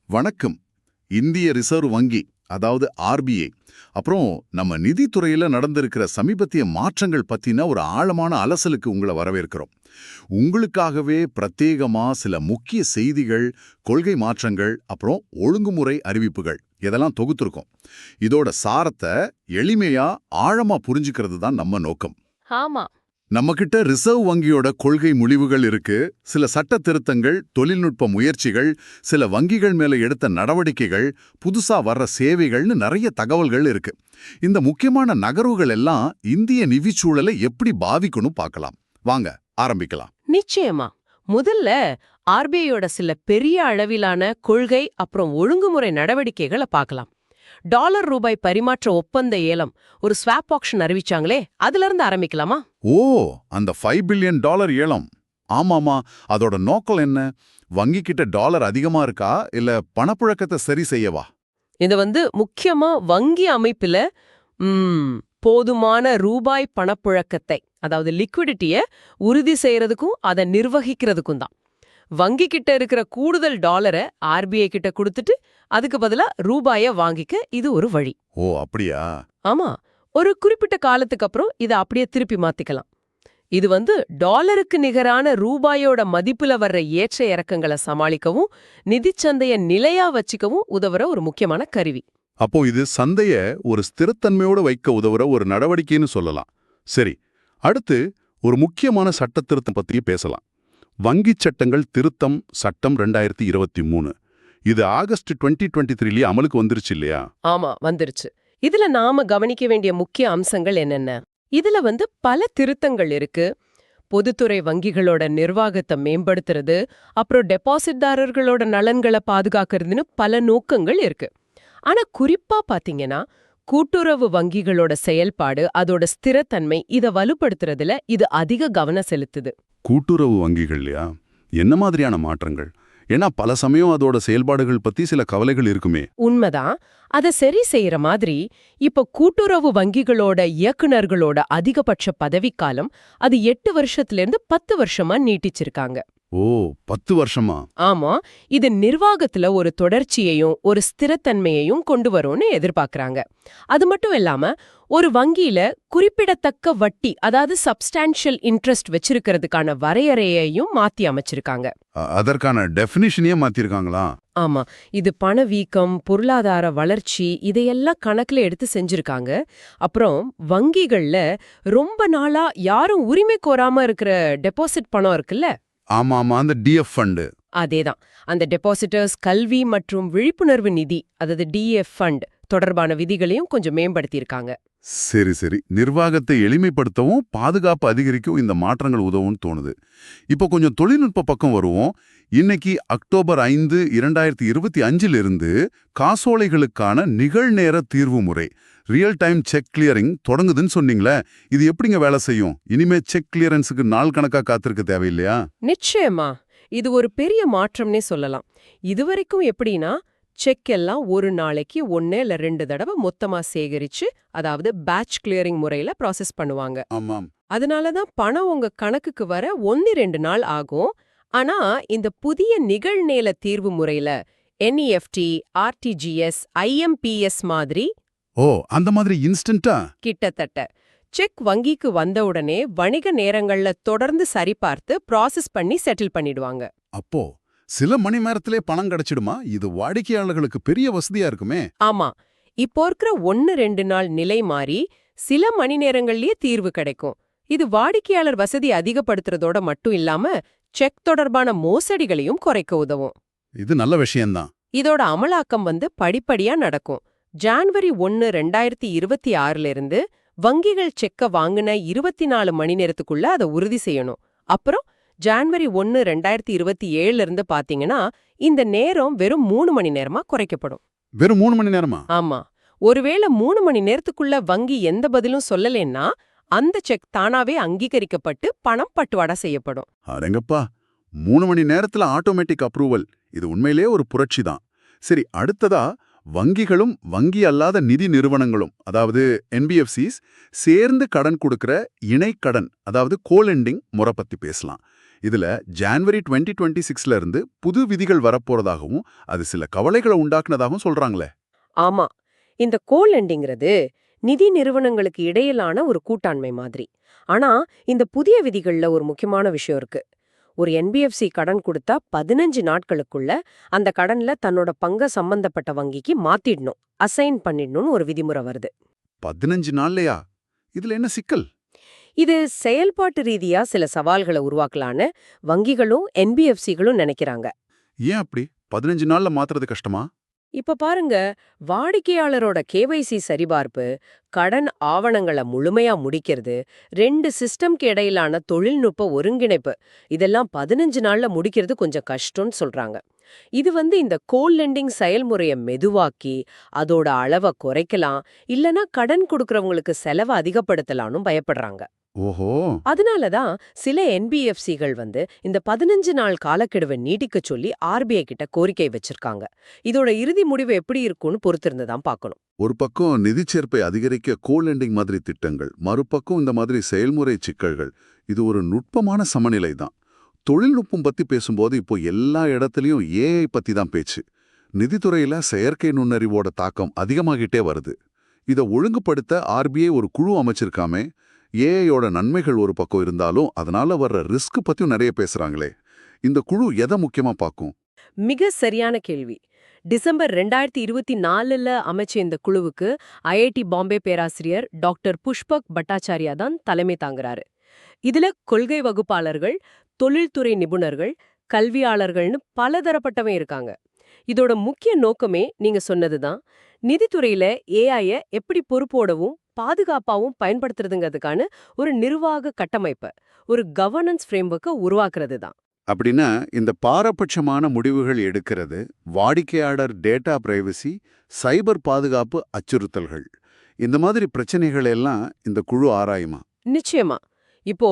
வணக்கம். இந்திய ரிசர்வ் வங்கி, அதாவது ஆர்பிஐ, அப்புறம் நம்ம நிதித்துறையில நடந்திருக்கிற சமீபத்திய மாற்றங்கள் பத்தின ஒரு ஆழமான அலசலுக்கு உங்களை வரவேற்கிறோம். உங்களுக்காகவே பிரத்யேகமா சில முக்கிய செய்திகள், கொள்கை மாற்றங்கள், அப்புறம் ஒழுங்குமுறை அறிவிப்புகள் இதெல்லாம் தொகுத்திருக்கோம். இதோட சாரத்தை எளிமையா ஆழமா புரிஞ்சுக்கிறது தான் நம்ம நோக்கம். ஆமா. நம்மகிட்ட ரிசர்வ் வங்கியோட கொள்கை முடிவுகள் இருக்கு, சில சட்ட திருத்தங்கள், தொழில்நுட்ப முயற்சிகள், சில வங்கிகள் மேல எடுத்த நடவடிக்கைகள், புதுசா வர்ற சேவைகள்னு நிறைய தகவல்கள் இருக்கு. இந்த முக்கியமான நகர்வுகள் எல்லாம் இந்திய நிதிச்சூழலை எப்படி பாதிக்கணும் பார்க்கலாம். வாங்க ஆரம்பிக்கலாம். நிச்சயமா. முதல்ல ஆர்பிஐயோட சில பெரிய அளவிலான கொள்கை அப்புறம் ஒழுங்குமுறை நடவடிக்கைகளை பார்க்கலாம். டாலர் ரூபாய் பரிமாற்ற ஒப்பந்த ஏலம், ஒரு ஸ்வாப் ஆக்ஷன் அறிவிச்சாங்களே, அதுல இருந்து ஆரம்பிக்கலாமா? ஓ, அந்த $5 பில்லியன் ஏலம். ஆமாமா, அதோட நோக்கம் என்ன? வங்கி கிட்ட டாலர் அதிகமா இருக்கா, இல்ல பணப்புழக்கத்தை சரி செய்யவா? இது முக்கியமா வங்கி அமைப்புல போதுமான ரூபாய் பணப்புழக்கத்தை, அதாவது லிக்விடிட்டிய உறுதி செய்யறதுக்கும் அதை நிர்வகிக்கிறதுக்கும் தான். வங்கி கிட்ட இருக்கிற கூடுதல் டாலரை ஆர்பிஐ கிட்ட கொடுத்துட்டு அதுக்கு பதிலா ரூபாய வாங்கிக்க இது ஒரு வழி. ஓ, அப்படியா? ஆமா. ஒரு குறிப்பிட்ட காலத்துக்கு அப்புறம் இதை அப்படியே திருப்பி மாத்திக்கலாம். இது டாலருக்கு நிகரான ரூபாயோட மதிப்புல வர்ற ஏற்ற இறக்கங்களை சமாளிக்கவும் நிதிச்சந்தைய நிலையா வச்சுக்கவும் உதவுற ஒரு முக்கியமான கருவி. அப்போ இது சந்தைய ஒரு ஸ்திரத்தன்மையோட வைக்க உதவுற ஒரு நடவடிக்கைன்னு சொல்லலாம். சரி, அடுத்து ஒரு முக்கியமான சட்ட திருத்தம் பத்தி பேசலாம். வங்கி சட்டங்கள் திருத்தம் சட்டம் 2023. இது ஆகஸ்ட் 2023 அமலுக்கு வந்துருச்சு இல்லையா? ஆமா, வந்துருச்சு. இதுல நாம கவனிக்க வேண்டிய முக்கிய அம்சங்கள் என்னென்ன? இதுல பல திருத்தங்கள் இருக்கு. பொதுத்துறை வங்கிகளோட நிர்வாகத்தை மேம்படுத்துறது, அப்புறம் டெபாசிட்தாரர்களோட நலன்களை பாதுகாக்கிறதுன்னு பல நோக்கங்கள் இருக்கு. ஆனா குறிப்பா பாத்தீங்கன்னா கூட்டுறவு வங்கிகளோட செயல்பாடு, அதோட ஸ்திரத்தன்மை, இதை வலுப்படுத்துறதுல இது அதிக கவனம் செலுத்துது. கூட்டுறவு வங்கிகள்லையா? என்ன மாதிரியான மாற்றங்கள்? ஏன்னா பல சமயம் அதோட செயல்பாடுகள் பத்தி சில கவலைகள் இருக்குமே. உண்மைதான். அதை சரி செய்யற மாதிரி இப்ப கூட்டுறவு வங்கிகளோட இயக்குநர்களோட அதிகபட்ச பதவிக்காலம் அது 8 வருஷத்திலிருந்து 10 வருஷமா நீட்டிச்சிருக்காங்க. ஓ, 10 வருஷமா? ஆமா. இது நிர்வாகத்துல ஒரு தொடர்ச்சியையும் ஒரு ஸ்திரத்தன்மையையும் கொண்டு வரும்னு எதிர்பார்க்கறாங்க. அது மட்டும் இல்லாம ஒரு வங்கியில குறிப்பிடத்தக்க வட்டி, அதாவது சப்ஸ்டான்ஷியல் இன்ட்ரெஸ்ட் வச்சிருக்கிறதுக்கான வரையறையையும் மாத்தி அமைச்சிருக்காங்க. அதற்கான டெஃபினிஷனையே மாத்திருக்காங்களா? ஆமா. இது பணவீக்கம், பொருளாதார வளர்ச்சி, இதையெல்லாம் கணக்குல எடுத்து செஞ்சிருக்காங்க. அப்புறம் வங்கிகள்ல ரொம்ப நாளா யாரும் உரிமை கோராம இருக்கிற டெபாசிட் பணம் இருக்குல்ல, ஆமாமா, அந்த டிஎஃப் ஃபண்ட். அதேதான். அந்த டெபாசிட்டர்ஸ் கல்வி மற்றும் விழிப்புணர்வு நிதி, அதாவது டிஎஃப் ஃபண்ட் தொடர்பான விதிகளையும் கொஞ்சம் மேம்படுத்தியிருக்காங்க. சரி சரி, நிர்வாகத்தை எளிமைப்படுத்தவும் பாதுகாப்பு அதிகரிக்கவும் இந்த மாற்றங்கள் உதவும்னு தோணுது. இப்போ கொஞ்சம் தொழில்நுட்ப பக்கம் வருவோம். இன்னைக்கு அக்டோபர் 5, 2025 காசோலைகளுக்கான நிகழ்நேர தீர்வு முறை, ரியல் டைம் செக் கிளியரிங் தொடங்குதுன்னு சொன்னீங்களே, இது எப்படிங்க வேலை செய்யும்? இனிமே செக் கிளியரன்ஸுக்கு நாள் கணக்கா காத்திருக்க தேவையில்லையா? நிச்சயமா. இது ஒரு பெரிய மாற்றம்னே சொல்லலாம். இதுவரைக்கும் எப்படின்னா செக் எல்லாம் ஒரு நாளைக்கு 1 இல்ல 2 தடவை மொத்தமா சேகரிச்சு, அதாவது பேட்ச் கிளியரிங் முறையில ப்ராசஸ் பண்ணுவாங்க. ஆமாம். அதனாலதான் பணம் உங்க கணக்குக்கு வர 1-2 நாள் ஆகும். ஆனா இந்த புதிய நிகழ்நேர தீர்வு முறையில NEFT, RTGS, IMPS மாதிரி ஓ, அந்த மாதிரி இன்ஸ்டன்ட்டா? கிட்டத்தட்ட செக் வங்கிக்கு வந்த உடனே வணிக நேரங்கள்ல தொடர்ந்து சரிபார்த்து ப்ராசஸ் பண்ணி செட்டில் பண்ணிடுவாங்க. அப்போ சில மணி நேரத்திலே பணம் கிடைச்சிடுமா? இது வாடிக்கையாளர்களுக்கு பெரிய வசதியா இருக்குமே. ஆமா. இப்போ இருக்கிற 1-2 நாள் நிலை மாறி சில மணி நேரங்கள்லயே தீர்வு கிடைக்கும். இது வாடிக்கையாளர் வசதி அதிகப்படுத்துறதோட மட்டும் இல்லாம செக் தொடர்பான மோசடிகளையும் குறைக்க உதவும். இது நல்ல விஷயம்தான். இதோட அமலாக்கம் படிப்படியா நடக்கும். ஜான்வரி 1, 2026 இருந்து வங்கிகள் செக்க வாங்கின 24 மணி நேரத்துக்குள்ள அதை உறுதி செய்யணும். அப்புறம் ஜான்வரி 1, 2027 இருந்து பாத்தீங்கன்னா இந்த நேரம் வெறும் 3 மணி நேரமா குறைக்கப்படும். வெறும் 3 மணி நேரமா? ஆமா. ஒருவேளை 3 மணி நேரத்துக்குள்ள வங்கி எந்த பதிலும் சொல்லலன்னா அந்த செக் தானாவே அங்கீகரிக்கப்பட்டு பணம் பட்டுவாடா செய்யப்படும். அடங்கப்பா, 3 மணி நேரத்துல ஆட்டோமேட்டிக் அப்ரூவல். இது உண்மையிலேயே ஒரு புரட்சி தான். சரி, அடுத்ததா வங்கிகளும் வங்கி அல்லாத நிதி நிறுவனங்களும், அதாவது NBFCs சேர்ந்து கடன் கொடுக்கிற இணை கடன், அதாவது கோலெண்டிங் முறை பத்தி பேசலாம். இதுல ஜான்வரி 2026ல இருந்து புது விதிகள் வரப்போறதாகவும் அது சில கவலைகளை உண்டாக்குனதாகவும் சொல்றாங்களே. ஆமா, இந்த கோலெண்டிங்கிறது நிதி நிறுவனங்களுக்கு இடையிலான ஒரு கூட்டாண்மை மாதிரி. ஆனா இந்த புதிய விதிகள்ல ஒரு முக்கியமான விஷயம் இருக்கு. ஒரு என்பிஎஃப்சி கடன் கொடுத்தா 15 நாட்களுக்குள்ள அந்த கடன்ல தன்னோட பங்க சம்பந்தப்பட்ட வங்கிக்கு மாத்திடணும், அசைன் பண்ணிடணும்னு ஒரு விதிமுறை வருது. 15 நாள்லயா? இதுல என்ன சிக்கல்? இது செயல்பாட்டு ரீதியா சில சவால்களை உருவாக்கலான்னு வங்கிகளும் என்பிஎஃப்சிகளும் நினைக்கிறாங்க. ஏன் அப்படி 15 நாள்ல மாத்துறது கஷ்டமா? இப்ப பாருங்க, வாடிக்கையாளரோட கேவைசி சரிபார்ப்பு, கடன் ஆவணங்களை முழுமையா முடிக்கிறது, 2 சிஸ்டம்க்கு இடையிலான தொழில்நுட்ப ஒருங்கிணைப்பு, இதெல்லாம் 15 நாள்ல முடிக்கிறது கொஞ்சம் கஷ்டம்னு சொல்றாங்க. இது இந்த கோல் லெண்டிங் செயல்முறையை மெதுவாக்கி அதோட அளவை குறைக்கலாம், இல்லனா கடன் கொடுக்கறவங்களுக்கு செலவை அதிகப்படுத்தலாம்னு பயப்படுறாங்க. ஓஹோ. அதனாலதான் சில என்பிஎஃப்சிகள் இந்த 15 நாள் காலக்கெடுவை நீட்டிக்க சொல்லி ஆர்பிஐ கிட்ட கோரிக்கை வச்சிருக்காங்க. இதோட இறுதி முடிவு எப்படி இருக்கும்னு பொறுத்திருந்துதான் பார்க்கணும். ஒரு பக்கம் நிதிச்சேர்ப்பை அதிகரிக்க கோலெண்டிங் மாதிரி திட்டங்கள், மறுபக்கம் இந்த மாதிரி செயல்முறை சிக்கல்கள். இது ஒரு நுட்பமான சமநிலை தான். தொழில்நுட்பம் பத்தி பேசும்போது இப்போ எல்லா இடத்துலயும் ஏஐ பத்தி தான் பேச்சு. நிதித்துறையில செயற்கை நுண்ணறிவோட தாக்கம் அதிகமாகிட்டே வருது. இதை ஒழுங்குபடுத்த ஆர்பிஐ ஒரு குழு அமைச்சிருக்காமே. ஏஐயோட நன்மைகள் ஒரு பக்கம் இருந்தாலும் அதனால வர்ற ரிஸ்க் பத்தியும் நிறைய பேசுறாங்களே. இந்த குழு எதை முக்கியமா பார்க்கும்? மிக சரியான கேள்வி. டிசம்பர் 2024ல அமைச்ச இந்த குழுவுக்கு ஐஐடி பாம்பே பேராசிரியர் டாக்டர் புஷ்பக் பட்டாச்சாரியா தான் தலைமை தாங்குறாரு. இதுல கொள்கை வகுப்பாளர்கள், தொழில்துறை நிபுணர்கள், கல்வியாளர்கள்னு பலதரப்பட்டவங்க இருக்காங்க. இதோட முக்கிய நோக்கமே நீங்க சொன்னதுதான், நிதித்துறையில ஏஐய எப்படி பொறுப்போடவும் பாதுகாப்பாவும் பயன்படுத்துறதுங்கிறதுக்கான ஒரு நிர்வாக கட்டமைப்பை, ஒரு கவர்னன்ஸ் ஃப்ரேம்வொர்க்கை உருவாக்குறது தான். அப்படின்னா இந்த பாரபட்சமான முடிவுகள் எடுக்கிறது, வாடிக்கையாளர் டேட்டா பிரைவசி, சைபர் பாதுகாப்பு அச்சுறுத்தல்கள், இந்த மாதிரி பிரச்சனைகள் எல்லாம் இந்த குழு ஆராயுமா? நிச்சயமா. இப்போ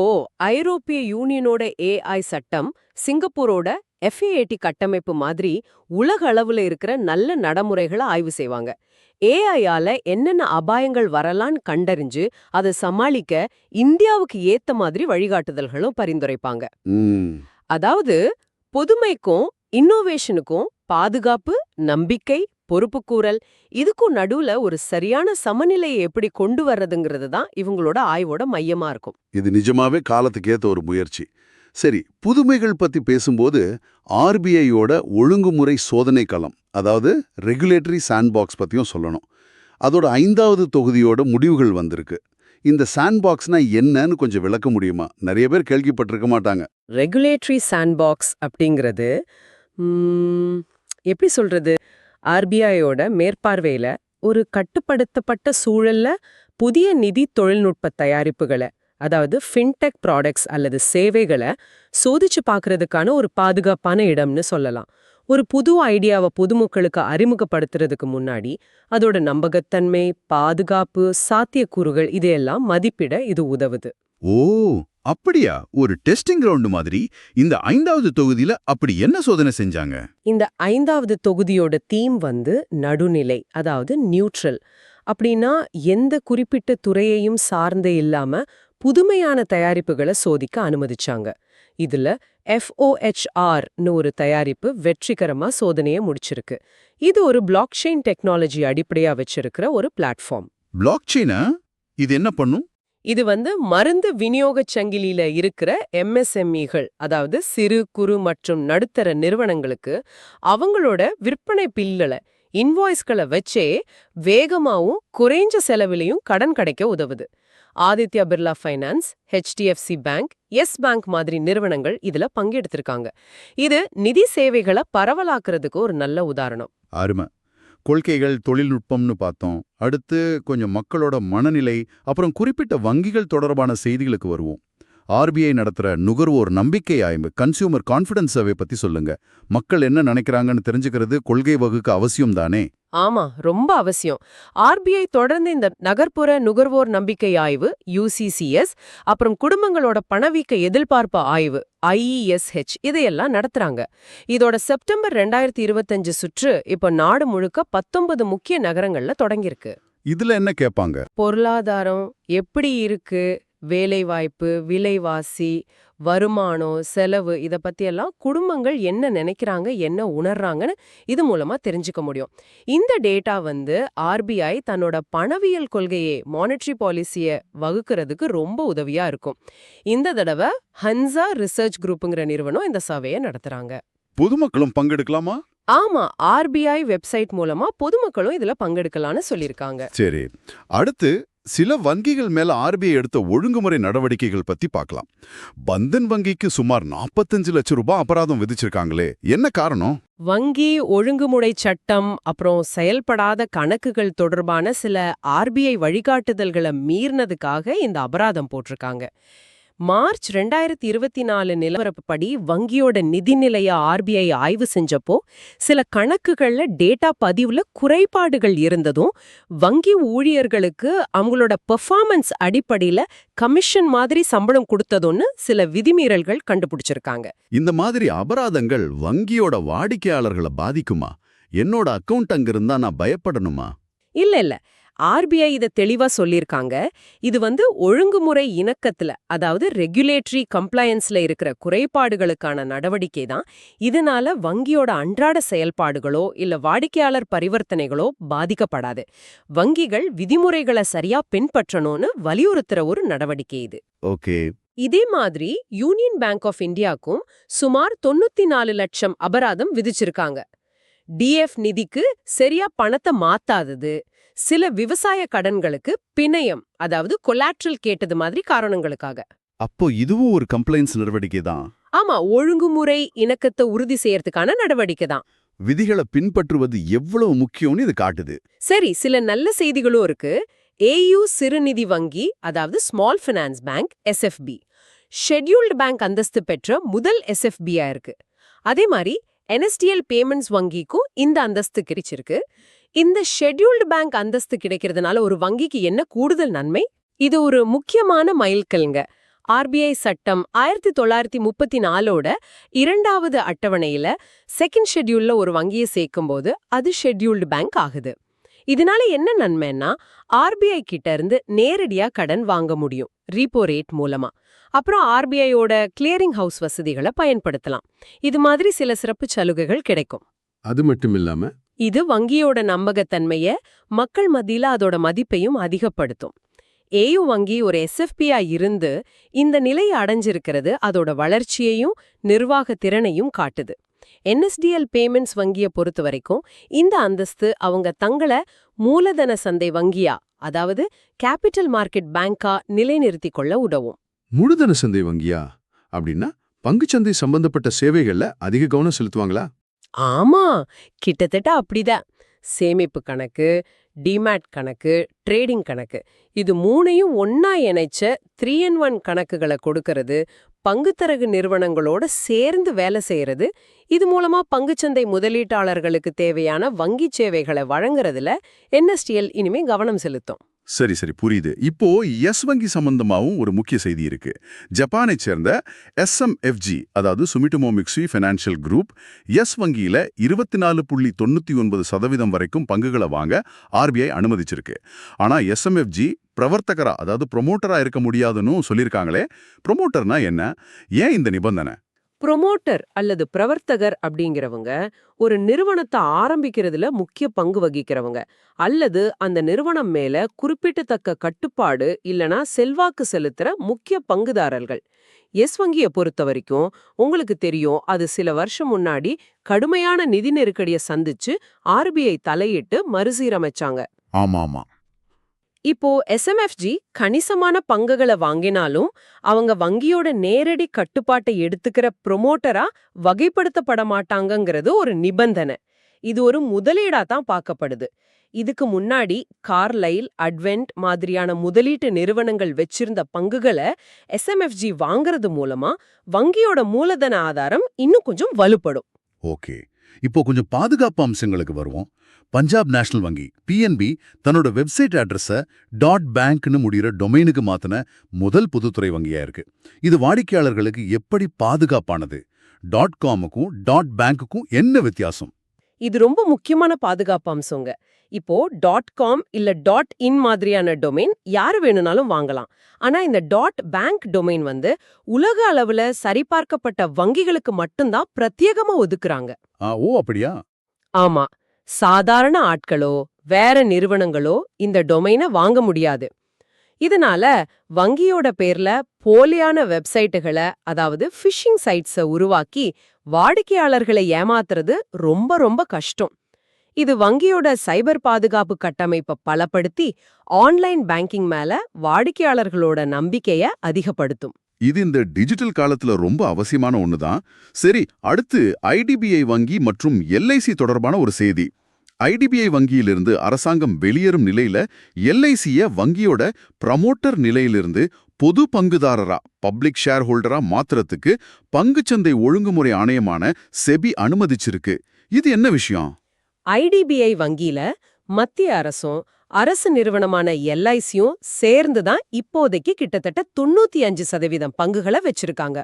ஐரோப்பிய யூனியனோட ஏஐ சட்டம், சிங்கப்பூரோட எஃப்ஏஏடி கட்டமைப்பு மாதிரி உலக அளவுல இருக்கிற நல்ல நடைமுறைகளை ஆய்வு செய்வாங்க. ஏஐயால என்னென்ன அபாயங்கள் வரலான்னு கண்டறிஞ்சு அதை சமாளிக்க இந்தியாவுக்கு ஏத்த மாதிரி வழிகாட்டுதல்களும் பரிந்துரைப்பாங்க. அதாவது பொதுமைக்கும் இன்னோவேஷனுக்கும் பாதுகாப்பு, நம்பிக்கை, பொறுப்புக்கூறல், இதுக்கும் நடுவுல ஒரு சரியான சமநிலையை எப்படி கொண்டு வர்றதுங்கிறது தான் இவங்களோட ஆய்வோட மையமா இருக்கும். இது நிஜமாவே காலத்துக்கு ஏத்த ஒரு முயற்சி. சரி, புதுமைகள் பத்தி பேசும்போது ஆர்பிஐயோட ஒழுங்குமுறை சோதனை களம், அதாவது ரெகுலேட்டரி சாண்ட்பாக்ஸ் பத்தியும் சொல்லணும். அதோட 5வது தொகுதியோட முடிவுகள் வந்திருக்கு. இந்த சாண்ட்பாக்ஸ்னா என்னன்னு கொஞ்சம் விளக்க முடியுமா? நிறைய பேர் கேள்விப்பட்டிருக்க மாட்டாங்க. ரெகுலேட்டரி சாண்ட்பாக்ஸ் அப்படிங்கிறது எப்படி சொல்றது, ஆர்பிஐயோட மேற்பார்வையில ஒரு கட்டுப்படுத்தப்பட்ட சூழல்ல புதிய நிதி தொழில்நுட்ப தயாரிப்புகளை, அதாவது ஃபின்டெக் ப்ராடக்ட்ஸ் அல்லது சேவைகளை சோதிச்சு பார்க்கறதுக்கான ஒரு பாதுகாப்பான இடம்னு சொல்லலாம். ஒரு புது ஐடியாவை பொதுமக்களுக்கு அறிமுகப்படுத்துறதுக்கு முன்னாடி அதோட நம்பகத்தன்மை, பாதுகாப்பு, சாத்தியக்கூறுகள் இதையெல்லாம் மதிப்பிட இது உதவுது. ஓ, அப்படியா? ஒரு டெஸ்டிங் கிரவுண்ட் மாதிரி. இந்த 5வது தொகுதியில அப்படி என்ன சோதனை செஞ்சாங்க? இந்த 5வது தொகுதியோட தீம் நடுநிலை, அதாவது நியூட்ரல். அப்படின்னா எந்த குறிப்பிட்ட துறையையும் சார்ந்தே இல்லாம புதுமையான தயாரிப்புகளை சோதிக்க அனுமதிச்சாங்க. இதுல FOHRன்னு ஒரு தயாரிப்பு வெற்றிகரமா சோதனையை முடிச்சிருக்கு. இது ஒரு பிளாக்செயின் டெக்னாலஜி அடிப்படையா வச்சிருக்கிற ஒரு பிளாட்ஃபார்ம். பிளாக்செயினா? இது என்ன பண்ணும்? இது மருந்து விநியோகச் சங்கிலியில இருக்கிற எம்எஸ்எம்இகள், அதாவது சிறு குறு மற்றும் நடுத்தர நிறுவனங்களுக்கு அவங்களோட விற்பனை பில்களை, இன்வாய்ஸ்களை வச்சே வேகமாவும் குறைஞ்ச செலவிலையும் கடன் கிடைக்க உதவுது. Aditya Birla finance, HDFC Bank, Yes Bank மாதிரி நிறுவனங்கள் இதுல பங்கெடுத்திருக்காங்க. இது நிதி சேவைகளை பரவலாக்குறதுக்கு ஒரு நல்ல உதாரணம். அருமை. கொள்கைகள், தொழில்நுட்பம்னு பார்த்தோம். அடுத்து கொஞ்சம் மக்களோட மனநிலை, அப்புறம் குறிப்பிட்ட வங்கிகள் தொடர்பான செய்திகளுக்கு வருவோம். ஆர்பிஐ நடத்துற நுகர்வோர் நம்பிக்கை ஆய்வு, கன்சியூமர் கான்ஃபிடன்ஸ் சர்வே பத்தி சொல்லுங்க. மக்கள் என்ன நினைக்கிறாங்கன்னு தெரிஞ்சுக்கிறது கொள்கை வகுக்க அவசியம் தானே? ஆமா, ரொம்ப அவசியம். ஆர்பிஐ தொடர்ந்து இந்த நகர்ப்புற நுகர்வோர் நம்பிக்கை ஆய்வு UCCS, அப்புறம் குடும்பங்களோட பணவீக்க எதிர்பார்ப்பு ஆய்வு IESH இதையெல்லாம் நடத்துறாங்க. இதோட செப்டம்பர் 2025 சுற்று இப்ப நாடு முழுக்க 19 முக்கிய நகரங்கள்ல தொடங்கியிருக்கு. இதுல என்ன கேட்பாங்க? பொருளாதாரம் எப்படி இருக்கு, வேலைவாய்ப்பு, விலைவாசி, வருமானம், செலவு இத பத்தியெல்லாம் குடும்பங்கள் என்ன நினைக்கிறாங்க, என்ன உணர்றாங்கன்னு இது மூலமா தெரிஞ்சுக்க முடியும். இந்த டேட்டா வந்து ஆர்பிஐ தன்னோட பணவியல் கொள்கையை, மானிட்டரி பாலிசிய வகுக்கிறதுக்கு ரொம்ப உதவியா இருக்கும். இந்த தடவை ஹன்சா ரிசர்ச் குரூப்புங்கிற நிறுவனம் இந்த சர்வேயை நடத்துறாங்க. பொதுமக்களும் பங்கெடுக்கலாமா? ஆமா, ஆர்பிஐ வெப்சைட் மூலமா பொதுமக்களும் இதுல பங்கெடுக்கலாம்னு சொல்லிருக்காங்க. சரி. அடுத்து சில வங்கிகள் மேல ஆர்பிஐ எடுத்த ஒழுங்குமுறை நடவடிக்கைகள் பத்தி பார்க்கலாம். பந்தன் வங்கிக்கு சுமார் 45 லட்சம் ரூபாய் அபராதம் விதிச்சிருக்காங்களே, என்ன காரணம்? வங்கி ஒழுங்குமுறை சட்டம் அப்புறம் செயல்படாத கணக்குகள் தொடர்பான சில ஆர்பிஐ வழிகாட்டுதல்களை மீறினதுக்காக இந்த அபராதம் போட்டிருக்காங்க. மார்ச் 2024 நிலவரப்படி வங்கியோட நிதிநிலைய ஆர்பிஐ ஆய்வு செஞ்சப்போ சில கணக்குகள்ல டேட்டா பதிவுல குறைபாடுகள் இருந்ததும், வங்கி ஊழியர்களுக்கு அவங்களோட பெர்ஃபார்மன்ஸ் அடிப்படையில கமிஷன் மாதிரி சம்பளம் கொடுத்ததுன்னு சில விதிமீறல்கள் கண்டுபிடிச்சிருக்காங்க. இந்த மாதிரி அபராதங்கள் வங்கியோட வாடிக்கையாளர்களை பாதிக்குமா? என்னோட அக்கவுண்ட் அங்க இருந்தா நான் பயப்படணுமா? இல்ல ஆர்பிஐ இத தெளிவா சொல்லிருக்காங்க. இது வந்து ஒழுங்குமுறை இணக்கத்துல, அதாவது ரெகுலேட்டரி கம்ப்ளையன்ஸ்ல இருக்கிற குறைபாடுகளுக்கான நடவடிக்கை தான். இதனால வங்கியோட அன்றாட செயல்பாடுகளோ இல்ல வாடிக்கையாளர் பரிவர்த்தனைகளோ பாதிக்கப்படாது. வங்கிகள் விதிமுறைகளை சரியா பின்பற்றணும்னு வலியுறுத்துற ஒரு நடவடிக்கை இது. ஓகே. இதே மாதிரி யூனியன் பேங்க் ஆஃப் இந்தியாக்கும் சுமார் 94 லட்சம் அபராதம் விதிச்சிருக்காங்க. டிஎஃப் நிதிக்கு சரியா பணத்தை மாத்தாதது, சில விவசாய கடன்களுக்கு பிணையம், அதாவது கொலாட்ரல் கேட்டது மாதிரி காரணங்களுக்காக. அப்போ இதுவும் ஒரு கம்ப்ளைண்ட்ஸ் நடவடிக்கை தான். ஆமா, ஒழுங்குமுறை இணக்கத்தை உறுதி செய்யறதுக்கான நடவடிக்கை தான். விதிகளை பின்பற்றுவது எவ்வளவு முக்கியம்னு இது காட்டுது. சரி, சில நல்ல செய்திகளும் இருக்கு. ஏயு சிறுநிதி வங்கி, அதாவது small finance bank, SFP, scheduled bank அந்தஸ்து பெற்ற முதல் எஸ்எஃப்பியா இருக்கு. அதே மாதிரி என்எஸ்டிஎல் பேமெண்ட்ஸ் வங்கிக்கும் இந்த அந்தஸ்து கிடைச்சிருக்கு. இந்த ஷெட்யூல்டு பேங்க் அந்தஸ்து கிடைக்கிறதுனால ஒரு வங்கிக்கு என்ன கூடுதல் நன்மை? இது ஒரு முக்கியமான மைல்கல்ங்க. ஆர்பிஐ சட்டம் 1934ஓட 2வது அட்டவணையில செகண்ட் ஷெட்யூல்ல ஒரு வங்கியை சேர்க்கும்போது அது ஷெட்யூல்டு பேங்க் ஆகுது. இதனால என்ன நன்மைன்னா, ஆர்பிஐ கிட்ட இருந்து நேரடியா கடன் வாங்க முடியும் ரீப்போ ரேட் மூலமா. அப்புறம் ஆர்பிஐயோட கிளியரிங் ஹவுஸ் வசதிகளை பயன்படுத்தலாம். இது மாதிரி சில சிறப்பு சலுகைகள் கிடைக்கும். அது மட்டும் இல்லாம இது வங்கியோட நம்பகத்தன்மைய, மக்கள் மத்தியில அதோட மதிப்பையும் அதிகப்படுத்தும். ஏயு வங்கி ஒரு எஸ்எஃப்பியா இருந்து இந்த நிலையை அடைஞ்சிருக்கிறது அதோட வளர்ச்சியையும் நிர்வாக திறனையும் காட்டுது. என்எஸ்டிஎல் பேமெண்ட்ஸ் வங்கியை பொறுத்த வரைக்கும் இந்த அந்தஸ்து அவங்க தங்களை மூலதன சந்தை வங்கியா, அதாவது கேபிட்டல் மார்க்கெட் பேங்கா நிலைநிறுத்திக் கொள்ள உதவும். மூலதன சந்தை வங்கியா அப்படின்னா பங்குச்சந்தை சம்பந்தப்பட்ட சேவைகள்ல அதிக கவனம் செலுத்துவாங்களா? ஆமா, கிட்டத்தட்ட அப்படிதான். சேமிப்பு கணக்கு, டிமேட் கணக்கு, ட்ரேடிங் கணக்கு, இது மூணையும் ஒன்னா இணைச்ச 3-in-1 கணக்குகளை கொடுக்கறது, பங்குத்தரகு நிறுவனங்களோட சேர்ந்து வேலை செய்யறது, இது மூலமா பங்குச்சந்தை முதலீட்டாளர்களுக்கு தேவையான வங்கி சேவைகளை வழங்குறதுல என்எஸ்டிஎல் இனிமே கவனம் செலுத்தும். சரி புரியுது. இப்போ எஸ் வங்கி சம்பந்தமாவும் ஒரு முக்கிய செய்தி இருக்கு. ஜப்பானைச் சேர்ந்த SMFG, அதாவது சுமிட்டோமோ மிட்சுயி ஃபைனான்ஷியல் குரூப், எஸ் வங்கியில 24.99% வரைக்கும் பங்குகளை வாங்க ஆர்பிஐ அனுமதிச்சிருக்கு. ஆனா SMFG பிரவர்த்தகரா, அதாவது ப்ரொமோட்டரா இருக்க முடியாதுன்னு சொல்லியிருக்காங்களே. ப்ரொமோட்டர்னா என்ன? ஏன் இந்த நிபந்தனை? ப்ரொமோட்டர் அல்லது பிரவர்த்தகர் அப்படிங்கிறவங்க ஒரு நிறுவனத்தை ஆரம்பிக்கிறதுல முக்கிய பங்கு வகிக்கிறவங்க, அல்லது அந்த நிறுவனம் மேல குறிப்பிடத்தக்க கட்டுப்பாடு இல்லனா செல்வாக்கு செலுத்துற முக்கிய பங்குதாரர்கள். எஸ் வங்கியை பொறுத்த வரைக்கும் உங்களுக்கு தெரியும், அது சில வருஷம் முன்னாடி கடுமையான நிதி நெருக்கடியை சந்திச்சு ஆர்பிஐ தலையிட்டு மறுசீரமைச்சாங்க. ஆமா. இப்போ எஸ்எம்எஃப்ஜி கணிசமான பங்குகளை வாங்கினாலும் அவங்க வங்கியோட நேரடி கட்டுப்பாட்டை எடுத்துக்கிற ப்ரொமோட்டரா வகைப்படுத்தப்பட மாட்டாங்கங்கிறது ஒரு நிபந்தனை. இது ஒரு முதலீடா தான் பார்க்கப்படுது. இதுக்கு முன்னாடி கார்லைல், அட்வென்ட் மாதிரியான முதலீட்டு நிறுவனங்கள் வச்சிருந்த பங்குகளை எஸ்எம்எஃப்ஜி வாங்குறது மூலமா வங்கியோட மூலதன ஆதாரம் இன்னும் கொஞ்சம் வலுப்படும். ஓகே, இப்போ கொஞ்சம் பாதுகாப்பு அம்சங்களுக்கு வருவோம். பஞ்சாப் நேஷனல் வங்கி PNB தன்னோட வெப்சைட் அட்ரஸை .bankன்னு முடிகிற டொமைனுக்கு மாத்தின முதல் பொதுத்துறை வங்கியா இருக்கு. இது வாடிக்கையாளர்களுக்கு எப்படி பாதுகாப்பானது? .comக்கும் .bankக்கும் என்ன வித்தியாசம்? இது ரொம்ப முக்கியமான பாதுகாப்பு அம்சங்க. இப்போ .com இல்ல .in மாதிரியான டொமைன் யாரு வேணும்னாலும் வாங்கலாம். ஆனா இந்த .bank டொமைன் வந்து உலக அளவுல சரிபார்க்கப்பட்ட வங்கிகளுக்கு மட்டும்தான் பிரத்யேகமா ஒதுக்குறாங்க. ஓ அப்படியா? ஆமா, சாதாரண ஆட்களோ வேற நிறுவனங்களோ இந்த டொமைனை வாங்க முடியாது. இதனால வங்கியோட பேர்ல போலியான வெப்சைட்டுகளை, அதாவது ஃபிஷிங் சைட்ஸை உருவாக்கி வாடிக்கையாளர்களை ஏமாத்துறது ரொம்ப ரொம்ப கஷ்டம். இது வங்கியோட சைபர் பாதுகாப்பு கட்டமைப்பை பலப்படுத்தி ஆன்லைன் பேங்கிங் மேல வாடிக்கையாளர்களோட நம்பிக்கைய அதிகப்படுத்தும். இது இந்த டிஜிட்டல் காலத்துல ரொம்ப அவசியமான ஒண்ணுதான். சரி, அடுத்து ஐடிபிஐ வங்கி மற்றும் எல்ஐசி தொடர்பான ஒரு செய்தி. ஐடிபிஐ வங்கியிலிருந்து அரசாங்கம் வெளியேறும் நிலையில எல்ஐசிய வங்கியோட ப்ரமோட்டர் நிலையிலிருந்து பொது பங்குதாரரா, பப்ளிக் ஷேர் ஹோல்டரா மாத்துறதுக்கு பங்குச்சந்தை ஒழுங்குமுறை ஆணையமான செபி அனுமதிச்சிருக்கு. இது என்ன விஷயம்? ஐடிபிஐ வங்கியில மத்திய அரசும் அரசு நிறுவனமான எல்ஐசியும் சேர்ந்து தான் இப்போதைக்கு கிட்டத்தட்ட 95% பங்குகளை வச்சிருக்காங்க.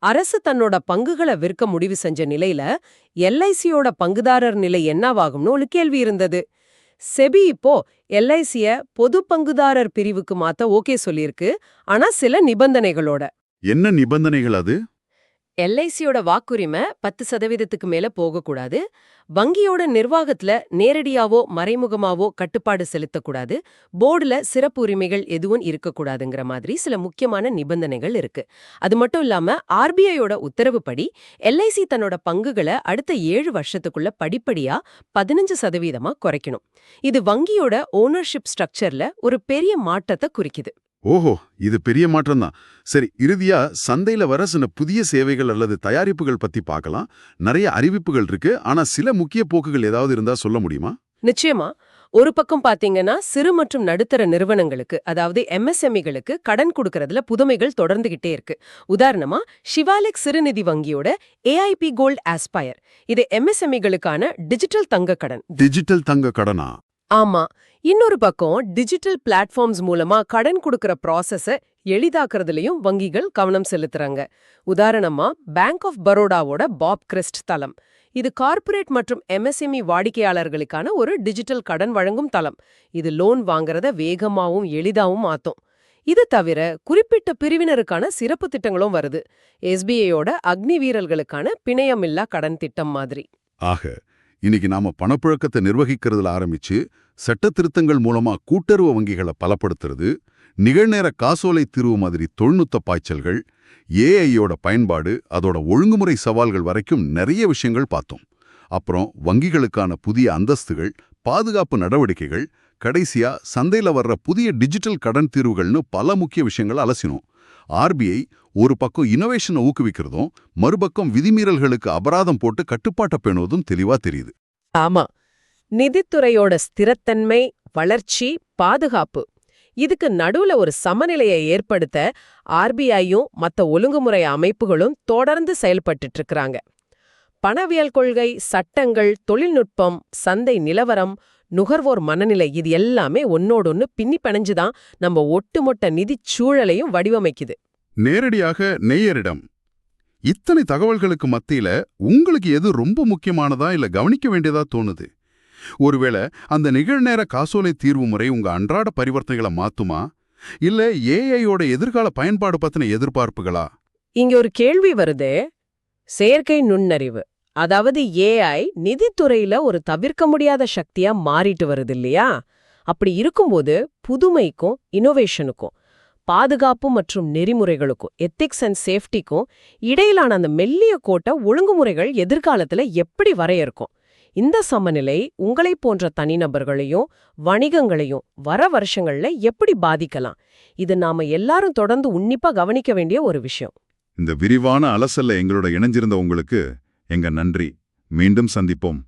அரசு தன்னோட பங்குகளை விற்க முடிவு செஞ்ச நிலையில எல்ஐசியோட பங்குதாரர் நிலை என்னவாகும்னு ஒரு கேள்வி இருந்தது. செபி இப்போ எல்ஐசிய பொது பங்குதாரர் பிரிவுக்கு மாத்த ஓகே சொல்லியிருக்கு. ஆனா சில நிபந்தனைகளோட. என்ன நிபந்தனைகள் அது? எல்ஐசியோட வாக்குரிமை 10% மேல போகக்கூடாது. வங்கியோட நிர்வாகத்துல நேரடியாவோ மறைமுகமாவோ கட்டுப்பாடு செலுத்தக்கூடாது. போர்டுல சிறப்பு உரிமைகள் எதுவும் இருக்கக்கூடாதுங்கிற மாதிரி சில முக்கியமான நிபந்தனைகள் இருக்கு. அது மட்டும் இல்லாம ஆர்பிஐயோட உத்தரவுப்படி எல்ஐசி தன்னோட பங்குகளை அடுத்த 7 வருஷத்துக்குள்ள படிப்படியா 15% குறைக்கணும். இது வங்கியோட ஓனர்ஷிப் ஸ்ட்ரக்சர்ல ஒரு பெரிய மாற்றத்தை குறிக்குது. ஓஹோ, இது பெரிய மாற்றம் தான். சரி, இறுதியா சந்தையில வர சில புதிய சேவைகள் அல்லது தயாரிப்புகள் பத்தி பார்க்கலாம். நிறைய அறிவிப்புகள் இருக்கு, ஆனா சில முக்கிய போக்குகள் ஏதாவது இருந்தா சொல்ல முடியுமா? நிச்சயமா. ஒரு பக்கம் பாத்தீங்கன்னா சிறு மற்றும் நடுத்தர நிறுவனங்களுக்கு, அதாவது எம்எஸ்எம்இகளுக்கு கடன் கொடுக்கறதுல புதுமைகள் தொடர்ந்துகிட்டே இருக்கு. உதாரணமா ஷிவாலிக் சிறுநிதி வங்கியோட ஏஐபி கோல்ட் ஆஸ்பயர். இது எம்எஸ்எம்இகளுக்கான டிஜிட்டல் தங்க கடன். டிஜிட்டல் தங்க கடனா? ஆமா. இன்னொரு பக்கம் டிஜிட்டல் பிளாட்ஃபார்ம்ஸ் மூலமா கடன் கொடுக்கற ப்ராசஸ எளிதாக்குறதுலயும் வங்கிகள் கவனம் செலுத்துறாங்க. உதாரணமா பேங்க் ஆஃப் பரோடாவோட பாப் கிரெஸ்ட் தளம். இது கார்ப்பரேட் மற்றும் எம்எஸ்எம்இ வாடிக்கையாளர்களுக்கான ஒரு டிஜிட்டல் கடன் வழங்கும் தளம். இது லோன் வாங்குறத வேகமாவும் எளிதாவும் மாத்தும். இது தவிர குறிப்பிட்ட பிரிவினருக்கான சிறப்பு திட்டங்களும் வருது. எஸ்பிஐயோட அக்னி வீரர்களுக்கான பிணையமில்லா கடன் திட்டம் மாதிரி. ஆக, இன்னைக்கு நாம பணப்புழக்கத்தை நிர்வகிக்கிறதுல ஆரம்பிச்சு சட்ட திருத்தங்கள் மூலமா கூட்டுறவு வங்கிகளை பலப்படுத்துறது, நிகழ்நேர காசோலை தீர்வு மாதிரி தொழில்நுட்ப பாய்ச்சல்கள், ஏஐயோட பயன்பாடு, அதோட ஒழுங்குமுறை சவால்கள் வரைக்கும் நிறைய விஷயங்கள் பார்த்தோம். அப்புறம் வங்கிகளுக்கான புதிய அந்தஸ்துகள், பாதுகாப்பு நடவடிக்கைகள், கடைசியா சந்தையில வர்ற புதிய டிஜிட்டல் கடன் தீர்வுகள்னு பல முக்கிய விஷயங்கள் அலசினோம். ஆர்பிஐ ஒரு பக்கம் இனோவேஷனை ஊக்குவிக்கிறதும், மறுபக்கம் விதிமீறல்களுக்கு அபராதம் போட்டு கட்டுப்பாட்டை பேணுவதும் தெளிவா தெரியுது. ஆமா. நிதித்துறையோட ஸ்திரத்தன்மை, வளர்ச்சி, பாதுகாப்பு, இதுக்கு நடுவுல ஒரு சமநிலையை ஏற்படுத்த ஆர்பிஐயும் மத்த ஒழுங்குமுறை அமைப்புகளும் தொடர்ந்து செயல்பட்டுட்டு இருக்கிறாங்க. பணவியல் கொள்கை, சட்டங்கள், தொழில்நுட்பம், சந்தை நிலவரம், நுகர்வோர் மனநிலை, இது எல்லாமே ஒன்னோடொன்னு பின்னி பிணைஞ்சுதான் நம்ம ஒட்டுமொத்த நிதிச் சூழலையும் வடிவமைக்குது. நேரடியாக நேயரிடம் இத்தனை தகவல்களுக்கு மத்தியில உங்களுக்கு எது ரொம்ப முக்கியமானதா இல்ல கவனிக்க வேண்டியதா தோணுது? ஒருவேளை அந்த நிகழ்நேர காசோலை தீர்வு முறை உங்க அன்றாட பரிவர்த்தனைகளை மாத்துமா, இல்ல ஏஐயோட எதிர்கால பயன்பாடு பத்தின எதிர்பார்ப்புகளா? இங்க ஒரு கேள்வி வருதே, செயற்கை நுண்ணறிவு, அதாவது ஏஐ நிதித்துறையில ஒரு தவிர்க்க முடியாத சக்தியா மாறிட்டு வருது இல்லையா? அப்படி இருக்கும்போது புதுமைக்கும் இனோவேஷனுக்கும், பாதுகாப்பு மற்றும் நெறிமுறைகளுக்கும், எத்திக்ஸ் அண்ட் சேஃப்டிக்கும் இடையிலான அந்த மெல்லிய கோட்டை ஒழுங்குமுறைகள் எதிர்காலத்துல எப்படி வரையறுக்கும்? இந்த சமநிலை உங்களை போன்ற தனிநபர்களையும் வணிகங்களையும் வர வருஷங்கள்ல எப்படி பாதிக்கலாம்? இது நாம எல்லாரும் தொடர்ந்து உன்னிப்பா கவனிக்க வேண்டிய ஒரு விஷயம். இந்த விரிவான அலசல்ல எங்களோட இணைஞ்சிருந்த உங்களுக்கு எங்க நன்றி. மீண்டும் சந்திப்போம்.